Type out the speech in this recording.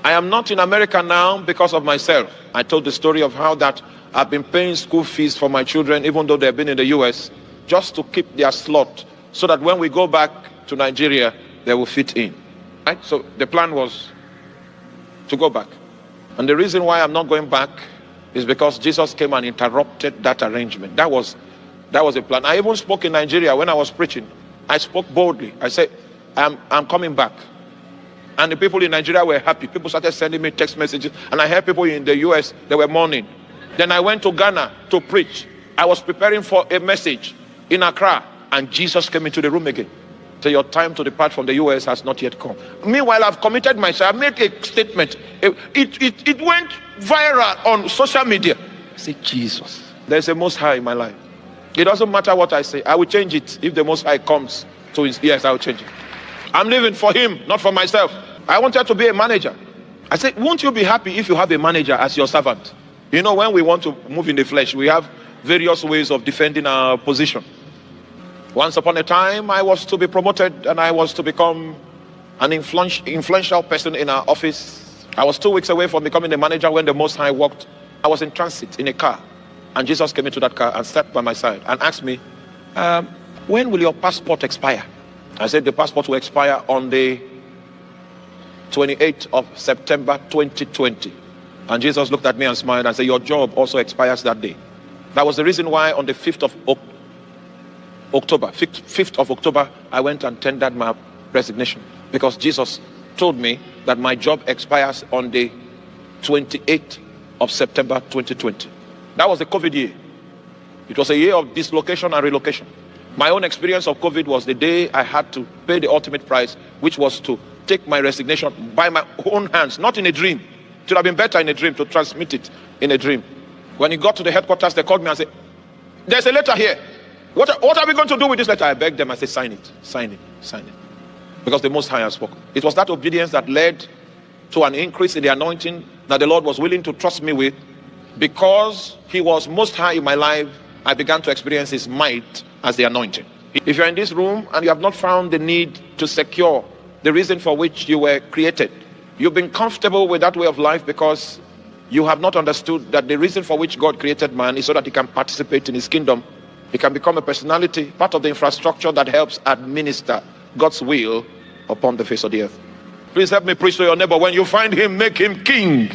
I am not in America now because of myself. I told the story of how that I've been paying school fees for my children, even though they've been in the US, just to keep their slot, so that when we go back to Nigeria, they will fit in. Right? So the plan was to go back. And the reason why I'm not going back is because Jesus came and interrupted that arrangement. That was a plan. I even spoke in Nigeria when I was preaching. I spoke boldly. I said, I'm coming back. And the people in Nigeria were happy. People started sending me text messages. And I heard people in the US, they were mourning. Then I went to Ghana to preach. I was preparing for a message in Accra. And Jesus came into the room again. So your time to depart from the US has not yet come. Meanwhile, I've committed myself. I made a statement. It went viral on social media. I said, Jesus, there's a Most High in my life. It doesn't matter what I say. I will change it. If the Most High comes to his ears, I will change it. I'm living for him, not for myself. I wanted to be a manager. I said, won't you be happy if you have a manager as your servant? You know, when we want to move in the flesh, we have various ways of defending our position. Once upon a time, I was to be promoted and I was to become an influential person in our office. I was 2 weeks away from becoming the manager when the Most High walked. I was in transit in a car. And Jesus came into that car and sat by my side and asked me, when will your passport expire? I said, the passport will expire on the 28th of September 2020. And Jesus looked at me and smiled and said, your job also expires that day. That was the reason why on the 5th of October, I went and tendered my resignation. Because Jesus told me that my job expires on the 28th of September 2020. That was the COVID year. It was a year of dislocation and relocation. My own experience of COVID was the day I had to pay the ultimate price, which was to take my resignation by my own hands, not in a dream. It would have been better in a dream to transmit it in a dream. When it got to the headquarters, they called me and said, there's a letter here. What are we going to do with this letter? I begged them. I said, sign it, sign it, sign it. Because the Most High has spoken. It was that obedience that led to an increase in the anointing that the Lord was willing to trust me with. Because he was Most High in my life, I began to experience his might as the anointing. If you're in this room and you have not found the need to secure the reason for which you were created, you've been comfortable with that way of life because you have not understood that the reason for which God created man is so that he can participate in his kingdom. He can become a personality, part of the infrastructure that helps administer God's will upon the face of the earth. Please help me preach to your neighbor. When you find him, make him king.